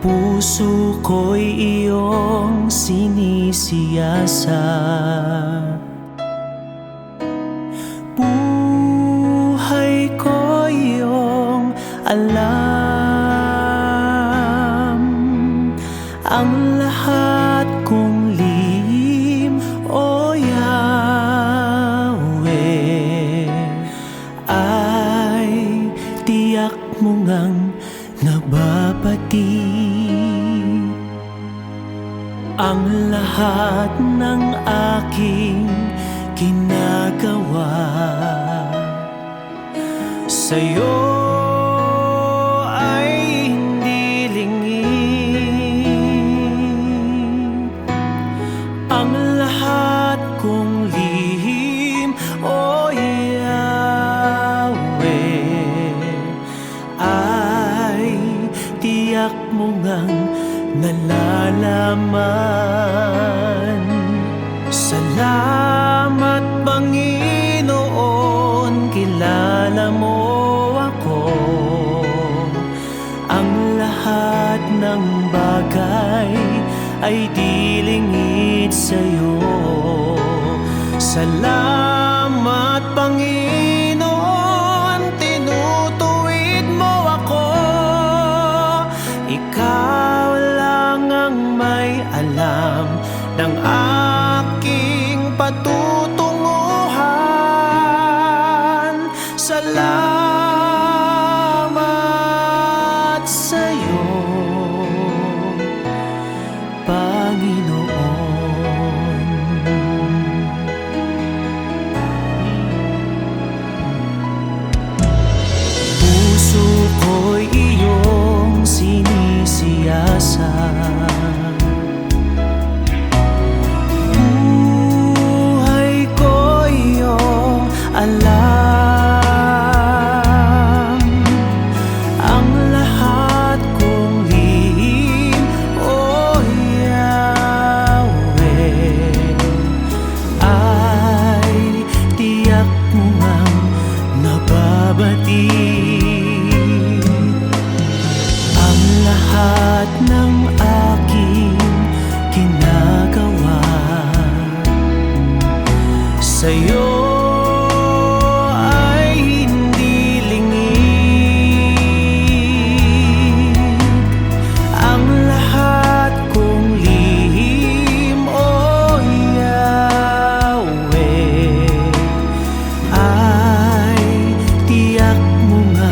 puso ko'y iyong sinisiyasat. Buhay ko iyong alam, ang lahat kong lihim, O Yahweh, ay tiyak mo ngang nababati. Ang lahat ng aking ginagawa sa'yo ay hindi lingid. Ang lahat kong lihim, O Yahweh, ay tiyak mo ngang nalalaman. Salamat, Panginoon, kilala mo ako. Ang lahat ng bagay ay di lingid sa'yo. Salamat, Panginoon, tinutuwid mo ako. Ikaw lang ang may alam ng aking patutunguhan. Salamat sa'yo, Panginoon. Puso ko'y iyong sinisiyasat. Alam, ang lahat kong lihim, O Yahweh, ay tiyak mo ngang nababati. Ang lahat ng aking ginagawa sa'yo mo nga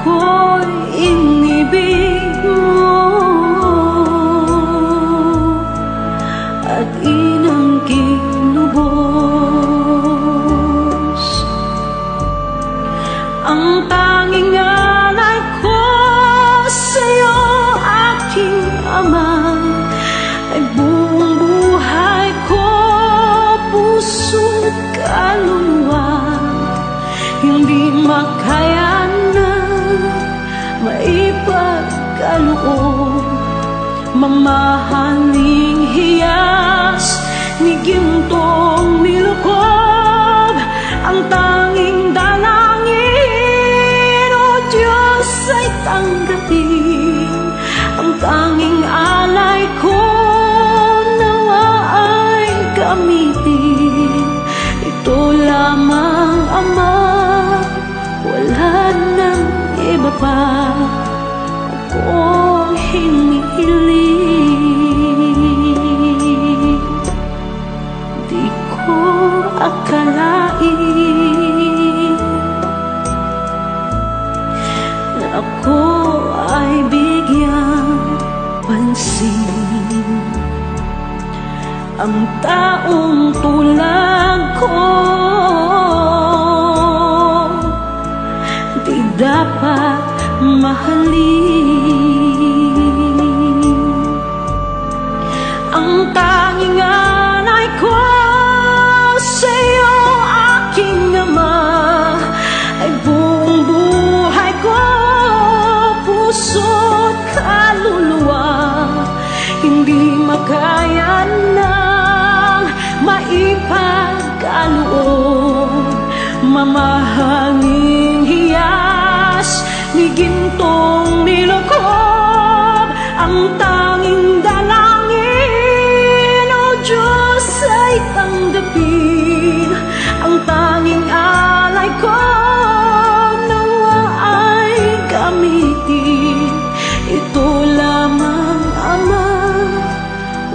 ako'y inibig mo at inangking lubos. Ang tanging alay ko sa'yo, aking ama, ay buong buhay ko, puso't kaluluwa. Hindi makayanan, maipagkaloob, mamahaling hiyas ni gintong nilukob. Ang tanging dalangin, o Diyos, ay tanggapin. Ang tanging alay ko, nawa ay gamitin. Ito lamang, Ama, wala nang iba pa akong hinihiling. Di ko akalain na ako ay bigyang pansin. Ang taong tulad ko di dapat mahalin. Ang tanging alay ko sa'yo, aking ama, ay buong buhay ko, puso't kaluluwa. Hindi makayanang maipagkaloob, mamahaling hiyas ni gintong nilukob. Ang tanging dalangin, o Diyos, ay tanggapin. Ang tanging alay ko, nawa ay gamitin. Ito lamang, Ama,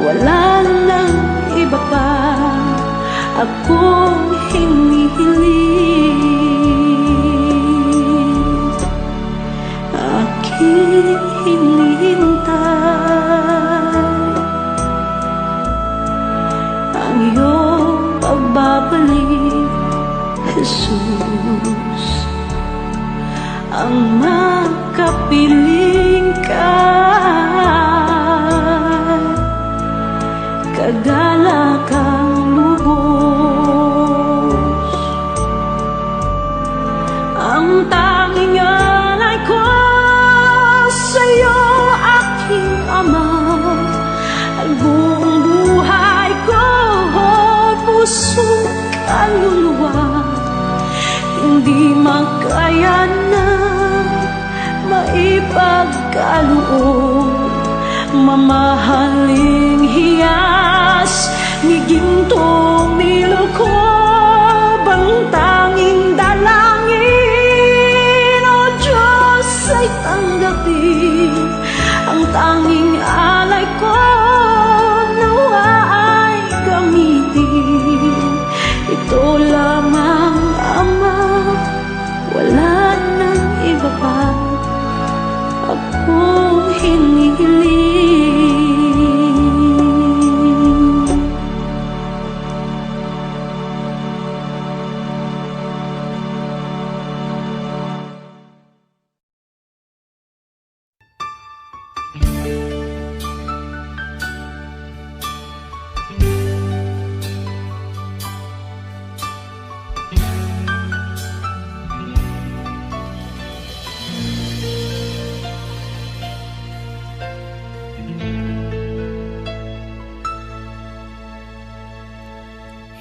wala nang iba pa akong hinihiling. Aking hinihintay ang iyong pagbabalik, Jesus. Ang makapiling ka, kagalakang lubos. Ang tanging alay ko sa'yo, aking ama, ay buong buhay ko, puso't kaluluwa. Hindi makayanan, maipagkaloob, mamahaling hiyas ni gintong nilukob. Ang tanging dalangin, o Diyos, ay tanggapin. Ang tanging alay ko, nawa ay gamitin. Ito lamang, Ama, wala nang iba pa akong hinihiling.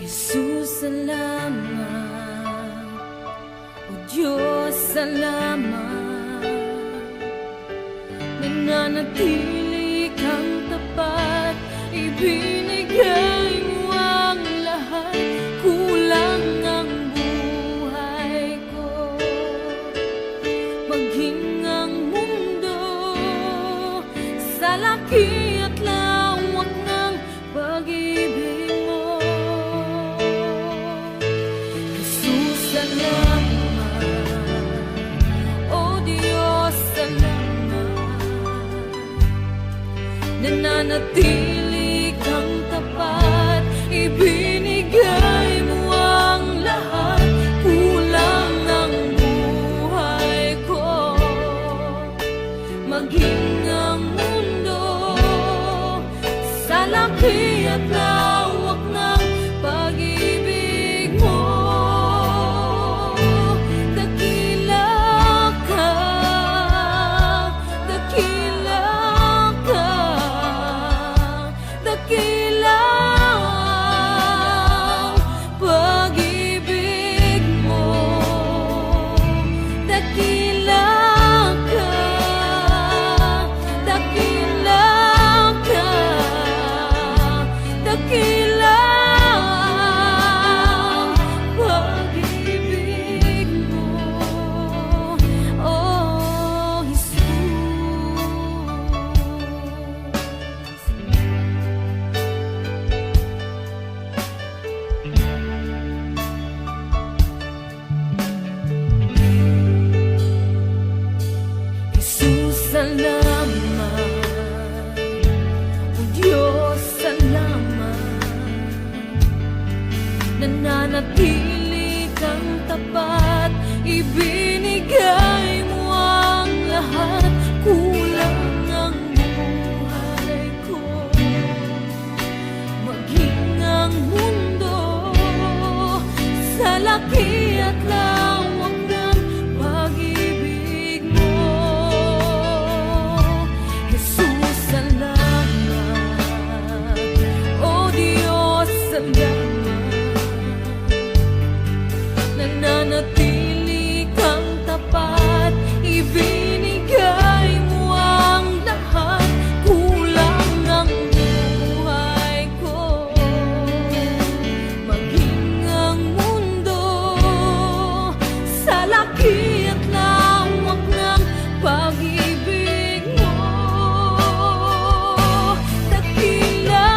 Jesus, salamat. O Diyos, salamat. Nananatili kang tapat, ibinigay mo ang lahat. Kulang ang buhay ko, maging ang mundo sa laki at lawak ng pag-ibig mo. Jesus, salamat. O Diyos, nanatili kang tapat, ibinigay mo ang lahat, kulang ang buhay ko. Maging ang mundo sa laki at lawak ng pag-ibig mo. Dakila ka, dakila ka, dakila ang pag-ibig mo. Dakila ka, dakila ka, dakila ang pag-ibig mo, oh Jesus. Jesus, salamat. O Diyos, salamat. Nananatili kang tapat, ibinigay mo ang lahat, kulang ang buhay ko. Maging ang mundo sa laki at lawak ng pag-ibig mo. Jesus, salamat. O Diyos, salamat. Nananatili kang tapat, ibinigay mo ang lahat, kulang ang buhay ko. Maging ang mundo sa laki at lawak ng pag-ibig mo. Dakila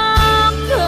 ka,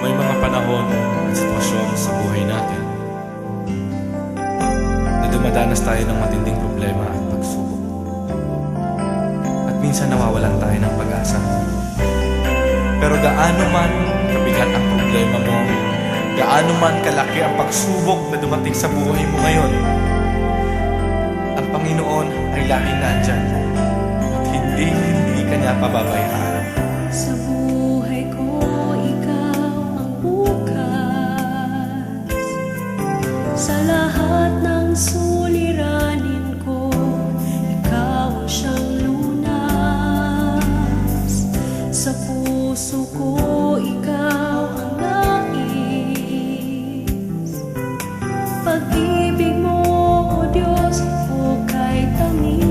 May mga panahon at sitwasyon sa buhay natin na dumadanas tayo ng matinding problema at pagsubok. At minsan nawawalan tayo ng pag-asa. Pero gaano man kabigat ang problema mo, gaano man kalaki ang pagsubok na dumating sa buhay mo ngayon, ang Panginoon ay laging nandyan at hindi ka niya pababayaan. Sa buhay ko, ikaw ang bukas. Sa lahat ng suliranin ko, ikaw ang siyang lunas. Sa puso ko, ikaw ang nais. Pag-ibig mo, O Diyos, hukay tamis.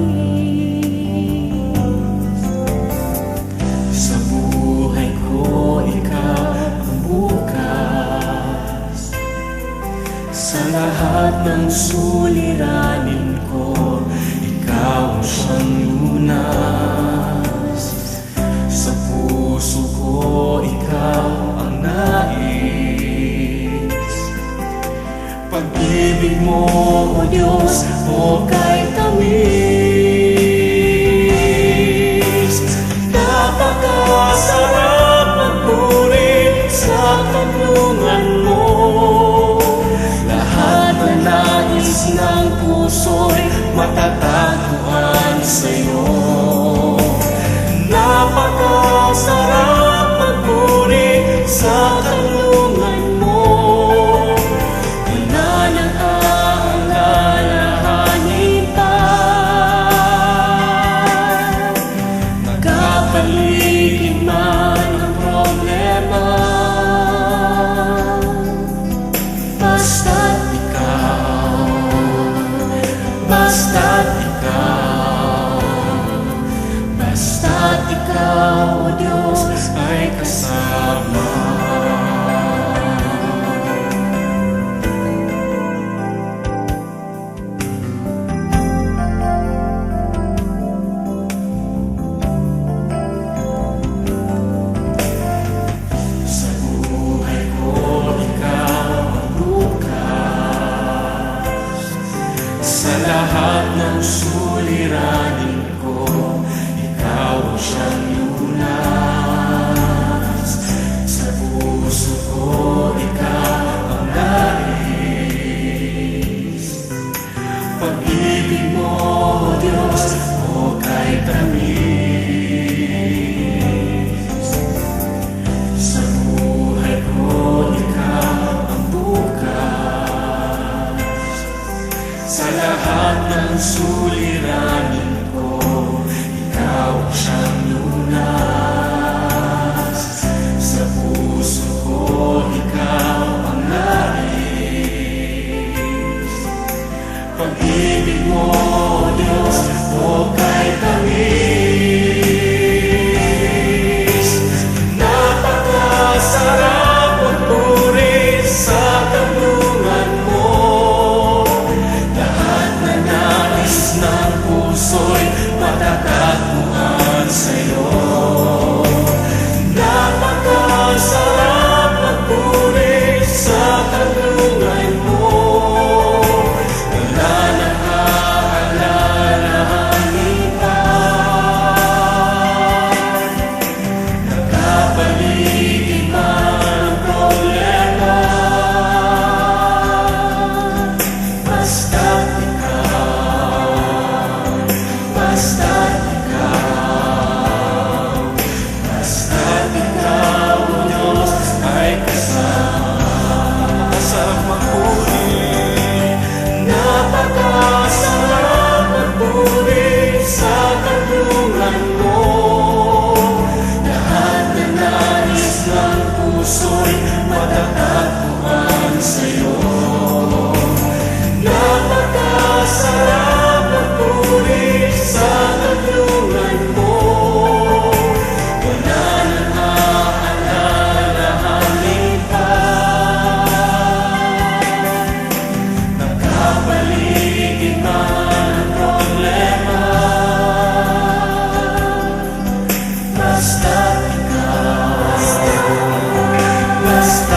Sa buhay ko, ikaw ang bukas. Sa lahat ng suliranin ko, ikaw ang siyang lunas. Sa puso ko, ikaw ang nais. Pag-ibig mo, O Diyos, hukay tamis. Napakasarap magpuri sa kanlungan mo. Lahat na nais ng puso'y matatagpuan sa'yo. Napakasarap magpuri sa kanlungan mo. Wala nang aalalahanin pa. Magkapaligid man ang problema, basta't ikaw, basta't ikaw, basta't ikaw, O Diyos, ay kasama. Sa buhay ko, ikaw ang bukas. Sa lahat ng suliranin ko, ikaw ang siyang lunas. Sa puso ko, ikaw ang nais. Pag-ibig mo, O Diyos, hukay tamis. Sa buhay ko, ikaw ang bukas. Sa lahat ng suliranin ko, ikaw ang siyang lunas. Sa puso ko, ikaw ang nais. Pag-ibig mo, O Diyos, hukay tamis. Napakasarap magpuri sa kanlungan mo. Lahat na nais ng puso'y matatagpuan sa'yo. Napakasarap magpuri sa kanlungan mo. Wala nang aalalahanin pa. Nagkapaligid man ang problema, basta't ikaw, basta't ikaw, basta't ikaw, O Diyos, ay kasama sa magpuri. Napakasarap magpuri sa kanlungan mo. Lahat na nais ng puso'y matatagpuan sa'yo. Napakasarap magpuri sa kanlungan mo. Wala nang aalalahanin pa. Nagkapaligid man ang problema, basta't ikaw, basta't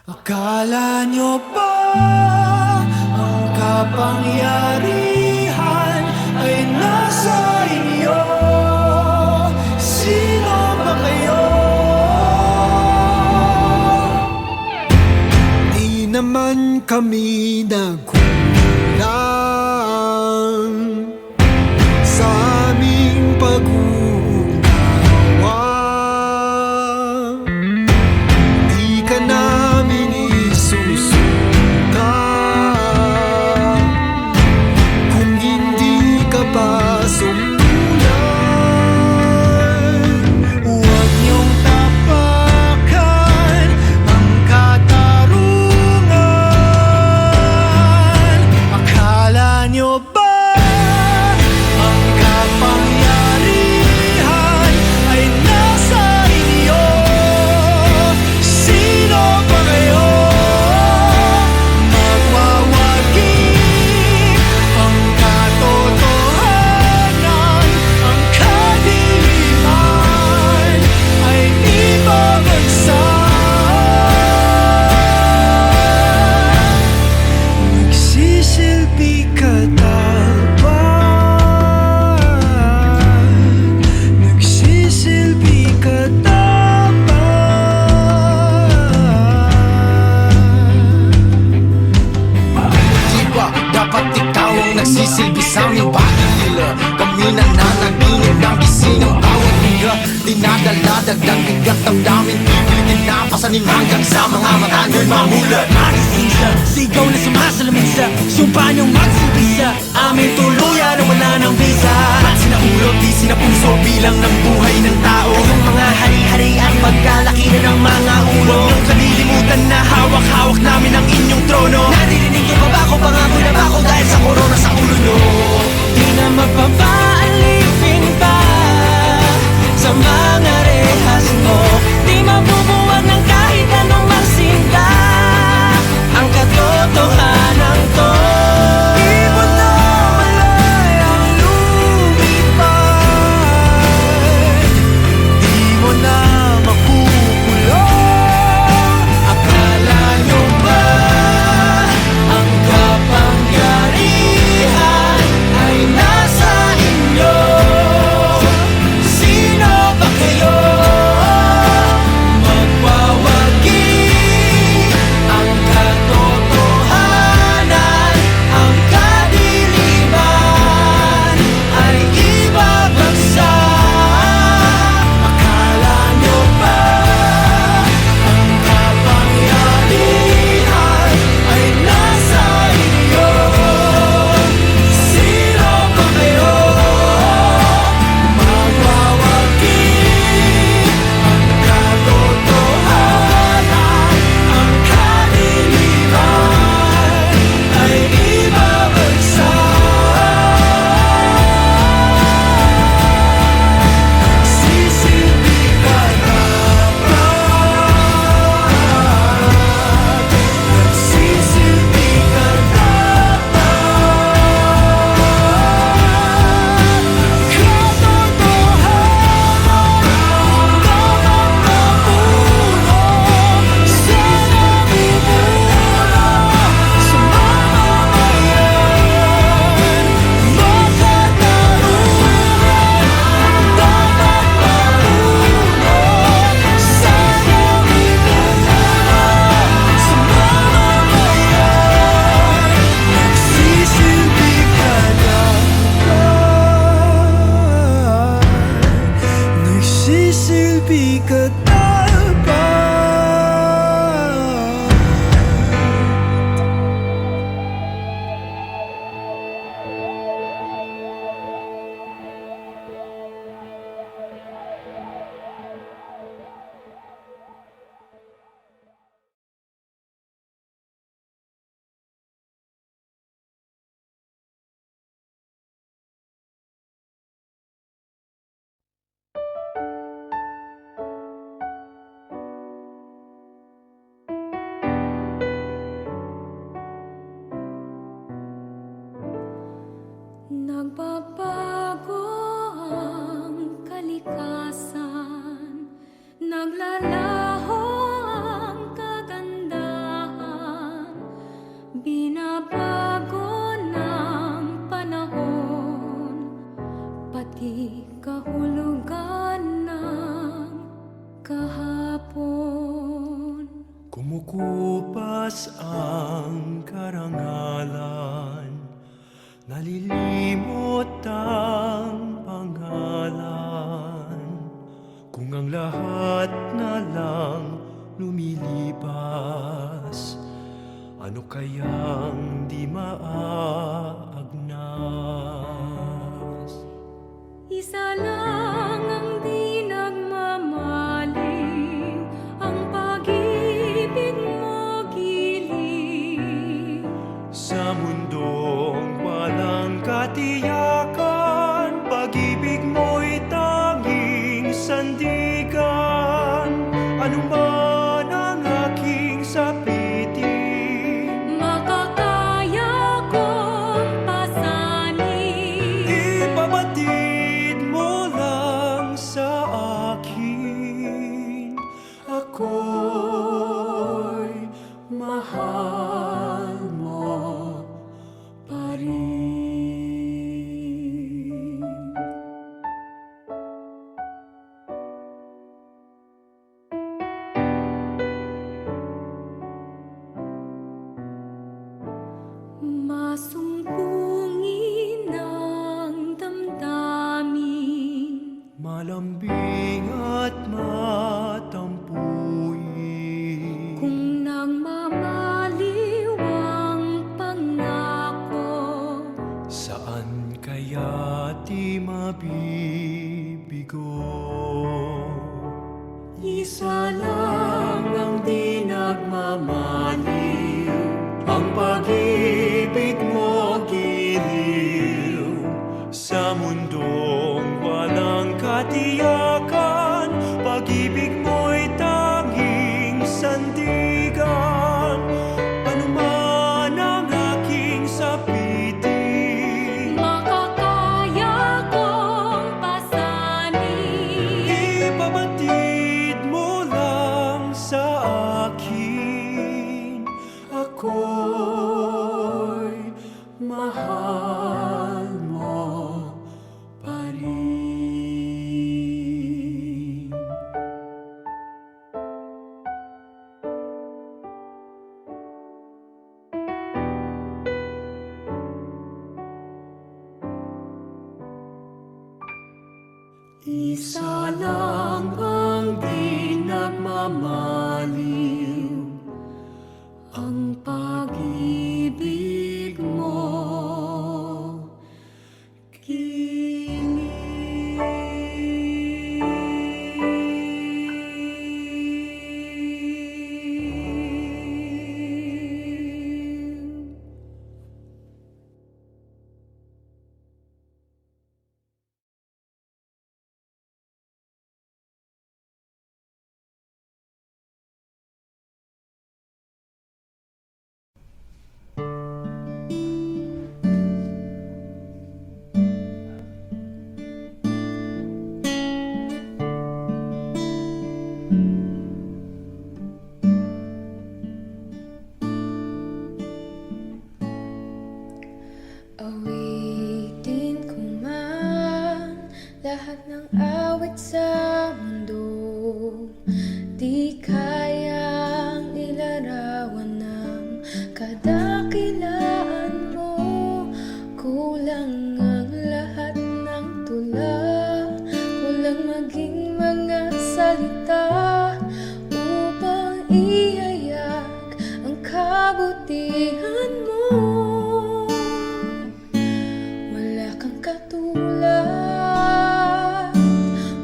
Akala nyo ba ang kapangyarihan ay nasa inyo? Sino ba kayo? Di naman kami nagkulang sa aming pag-uunawa. Di ka namin isusuka kung hindi ka pa sumulan. Huwag niyong tapakan ang katarungan. Akala niyo ba ang kapangyarihan ay nasa inyo? Sino ba kayo? Magwawagi ang katotohanan, ang kadiliman ay ibabagsak. Nagsisilbi ka dapat, nagsisilbi ka Di ba dapat ikaw ang nagsisilbi sa aming pagkilala? Kami na nanaginip ng gising ng bawat higa. Dinadala, dagdag bigat ang daming pipilitin na pasanin hanggang sa mga mata nyo'y mamulat. Magising sa sigaw na sumasalamin sa sumpa niyong magsilbi sa aming tuluyan na wala ng visa. At sinaulog, di sinapuso bilang ng buhay ng tao. Kayong mga hari-hari ang pagkalaki na ng mga ulo. Huwag niyong kalilimutan na hawak-hawak namin ang inyong trono. Naririnig niyo pa ba ako? Pangako na ba ako dahil sa korona sa ulo niyo? Di na mapapaalipin pa sa mga rehas mo. Di mabubuwag ng kahit anong magsinda ang katotohanan to. Di mo na malayang lumipad, di mo na makukulong. Akala nyo ba ang kapangyarihan Nalilimot ang pangalan kung ang lahat na lang lumilipas. Ano kayang di maagnas? Isa lang ang di nagmamaling, ang pag-ibig mo giling. Sa mundong walang katiyakan, pag-ibig mo'y tanging sandigan. Ano man ang aking sapitin, Makakaya kong pasanin. ipabatid mo lang sa akin. Ako'y mahal mo pa rin. Masumpungin ang damdamin, Malambing at matampuin. kung nagmamaliw ang pangako. Saan kaya di mabibigo? Isa lang ang di nagmamaliw, ang pag-ibig mo giliw. Sa mundong walang katiyakan, pag-ibig mo'y tanging sandigan. Ano man ang aking sapitin, Makakaya kong pasanin. ipabatid mo lang sa akin. Ako'y mahal mo pa rin. Isa lang ang di nagmamaliw, ang pag-ibig mo giliw. Awitin ko man lahat ng awit sa mundo, di kayang ilarawan ng kadakilaan mo. Kulang ang lahat ng tula, kulang maging mga salita upang ihayag ang kabutihan mo. Wala kang katulad,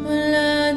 wala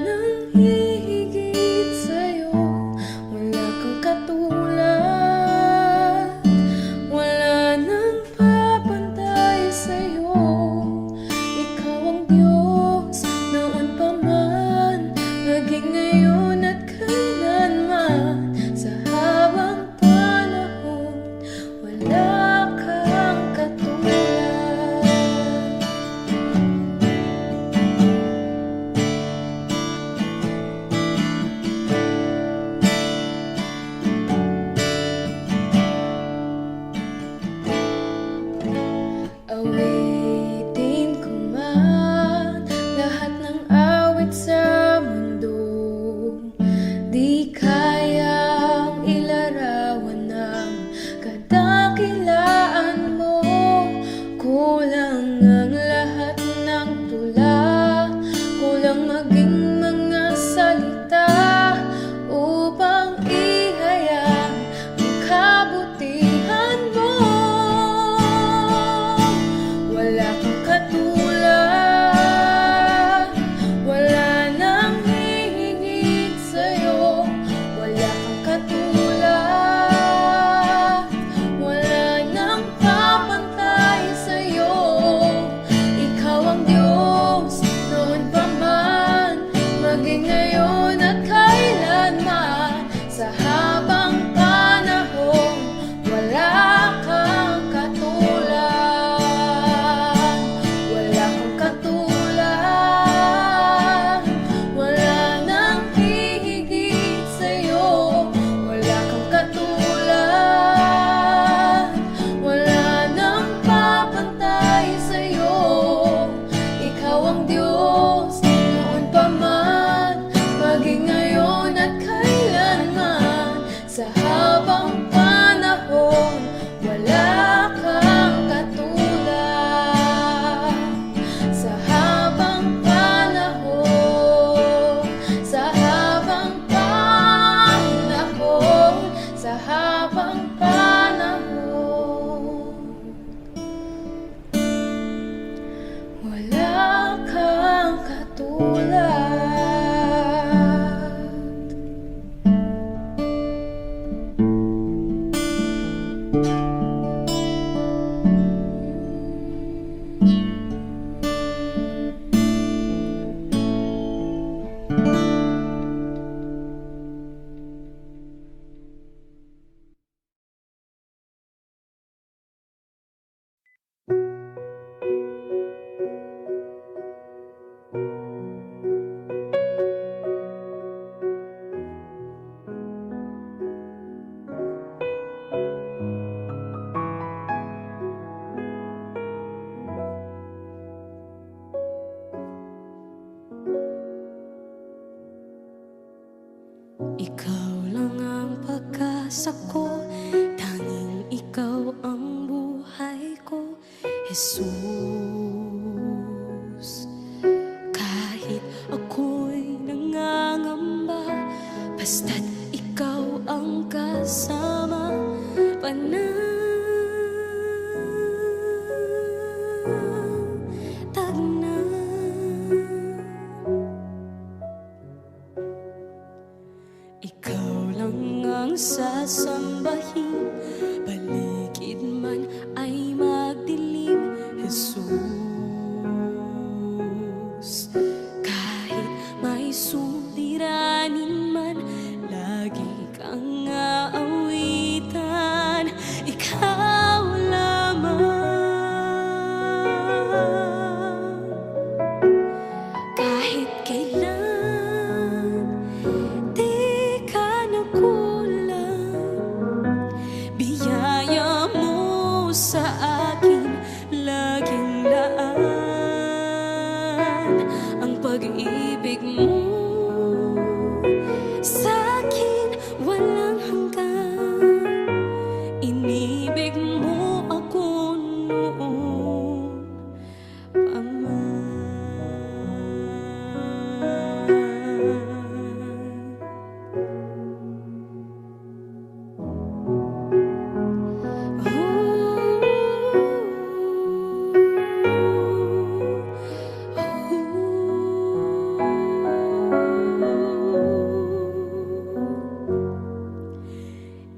Diyos ako, tanging ikaw ang buhay ko, Jesus. Kahit ako'y nangangamba, basta't ikaw ang kasama, panatag na. Ikaw lang ang sasambahin, paligid man ay magdilim, Jesus. Kahit may suliranin man, lagi kang aawitan, ikaw lamang. Kahit kailan di ka nakulang, biyaya mo sa akin laging laan. Ang pag-ibig mo sa akin walang hanggan. Inibig mo ako noon pa man.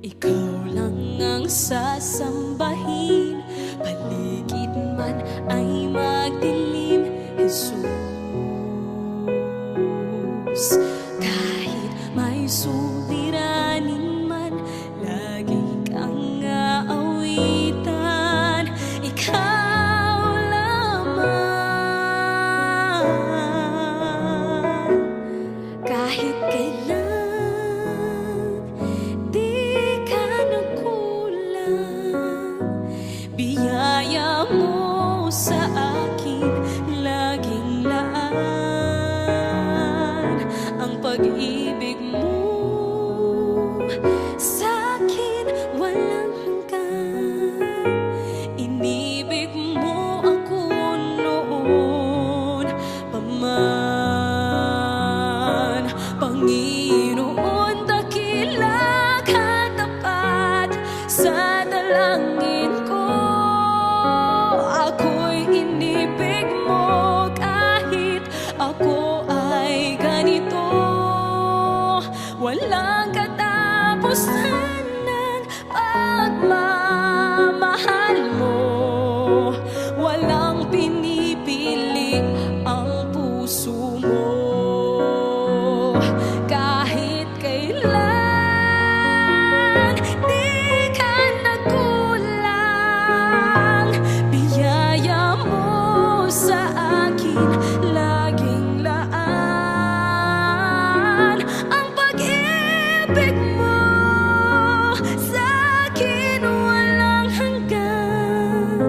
Ikaw lang ang sasambahin, paligid man ay magdilim, Jesus. Kahit may suliranin man, lagi kang aawitan, ikaw lamang. Kahit kailan di ka nakulang, biyaya mo sa akin laging laan. Ang pag-ibig mo sa akin walang hanggan. Inibig mo ako noon pa man. Panginoon, dakila ka tapat sa dalangin ko. Ako'y inibig mo kahit ako ay ganito. Walang katapusan ng pagmamahal mo. Walang pinipili ang puso mo. Kahit kailan di ka nakulang, biyaya mo sa akin laging laan. Ang pag-ibig mo sa akin walang hanggan.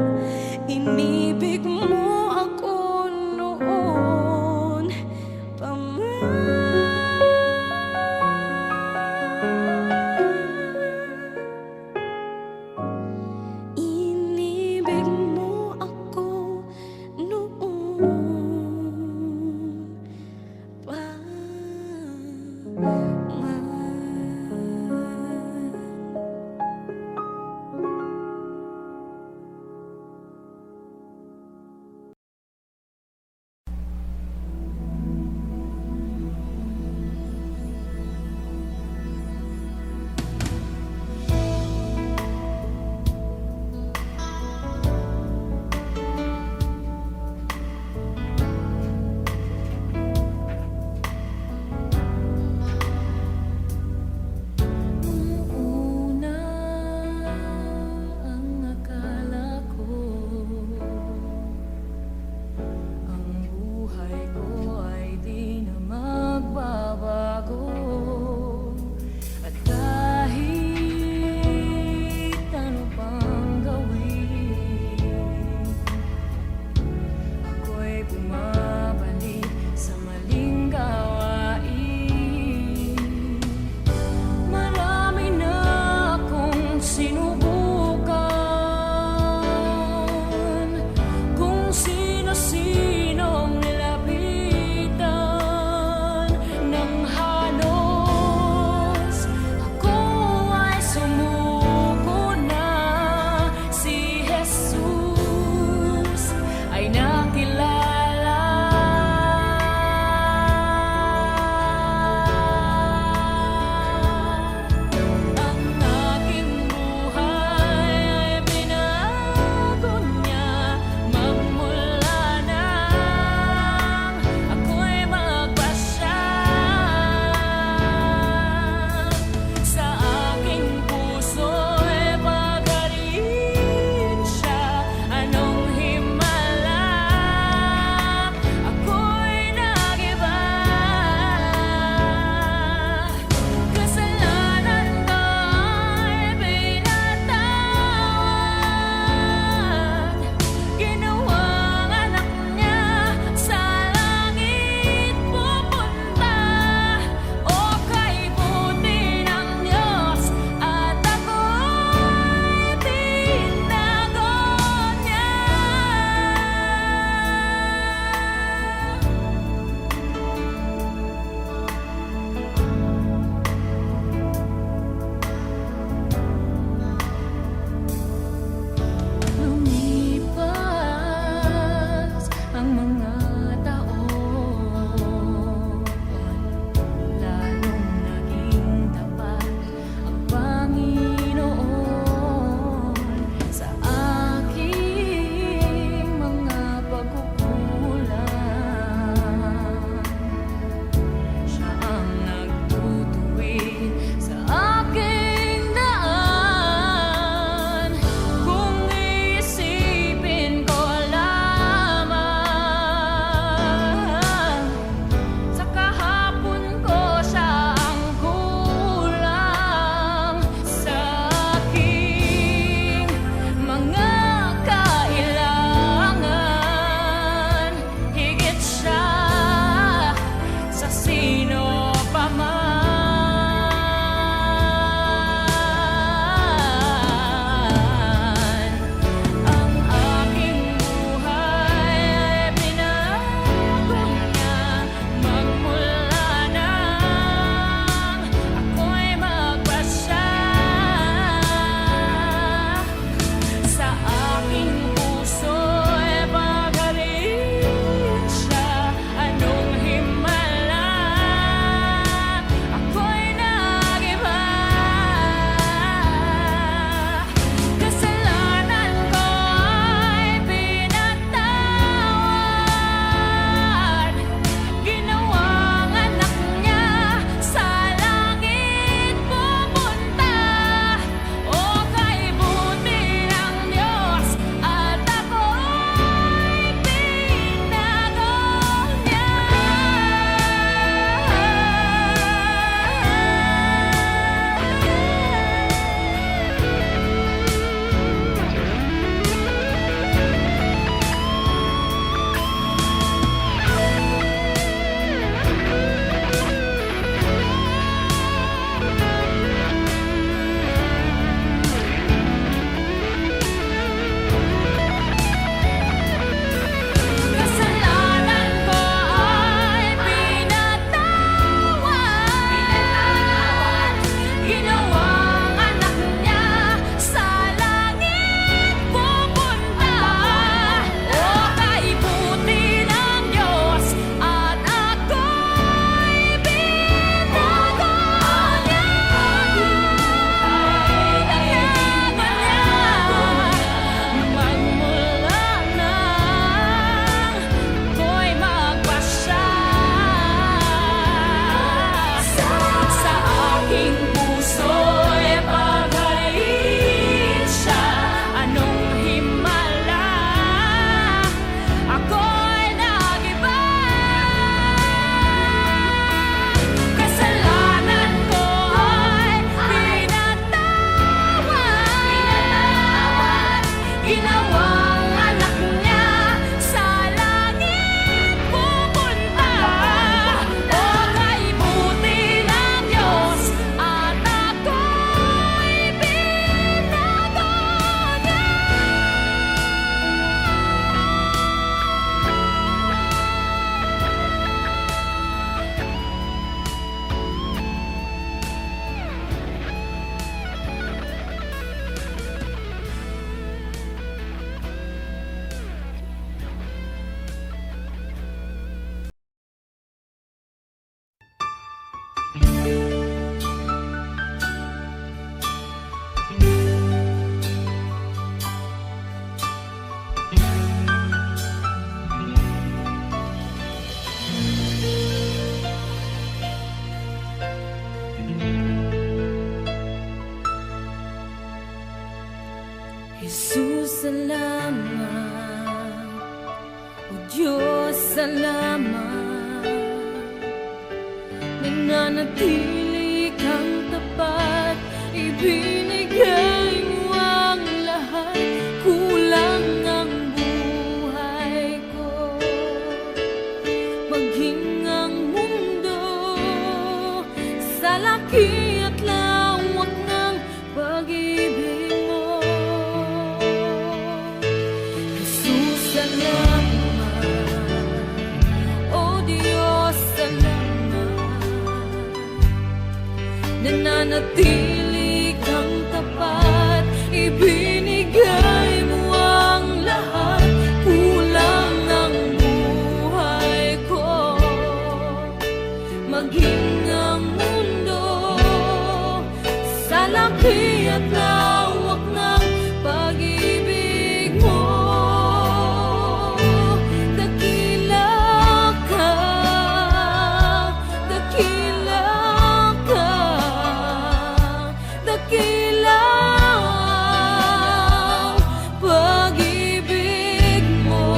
O Diyos, salamat, nananatili kang tapat, ibinigay mo ang lahat, kulang ang buhay ko. Maging ang mundo sa laki at lawak ng pag-ibig mo. Jesus, salamat. O Diyos, salamat. Nananatili kang tapat, ibinigay mo ang lahat, kulang ang buhay ko. Maging ang mundo sa laki at lawak ng pag-ibig mo. Dakila ka, dakila ka, dakila ang pag-ibig mo.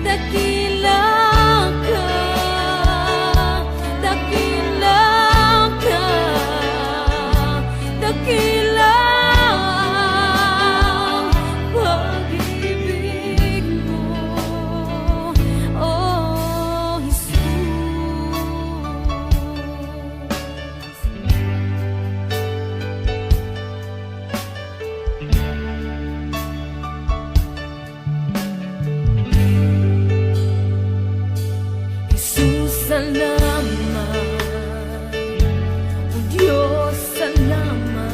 Dakila ka, dakila ka, dakila ang pag-ibig mo, oh Jesus. Jesus, salamat. O Diyos, salamat.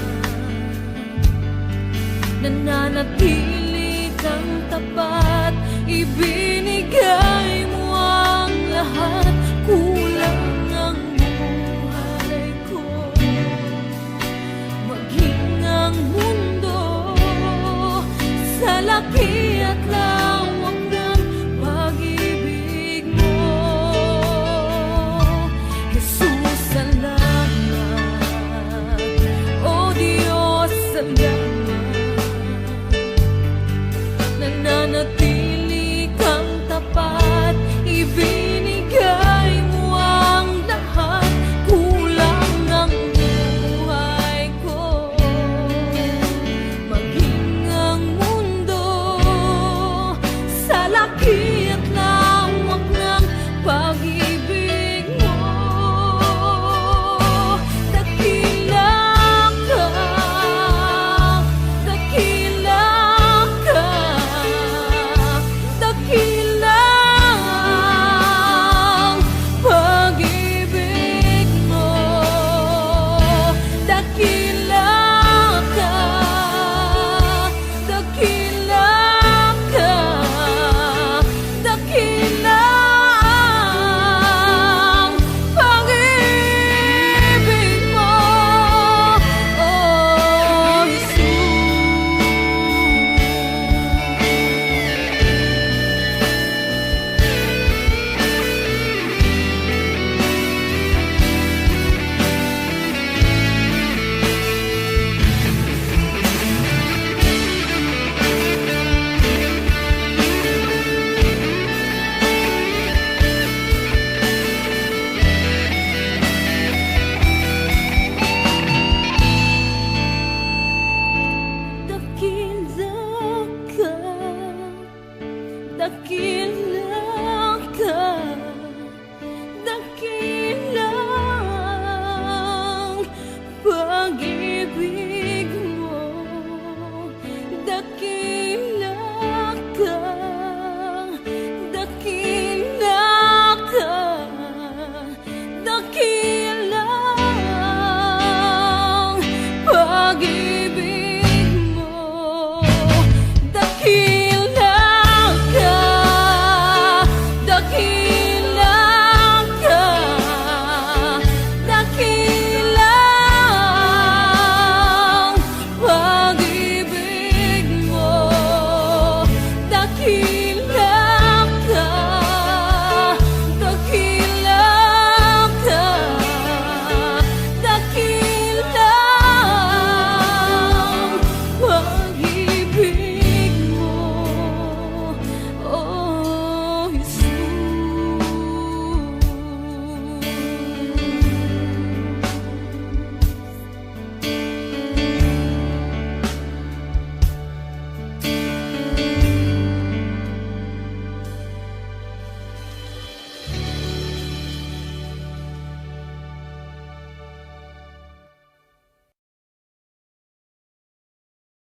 Nananatili kang tapat, ibinigay mo ang lahat, kulang ang buhay ko. Maging ang mundo sa laki at lawak ng pag-ibig mo. Jesus, salamat. O Diyos, salamat. Nananatili kang tapat, ibinigay mo ang lahat, kulang ang buhay ko. Maging ang mundo sa laki at lawak ng pag-ibig mo. Dakila ka, dakila ka, dakila ang pag-ibig mo. Dakila ka, dakila ka, dakila ang pag-ibig mo, oh Jesus. Dakila ka, dakila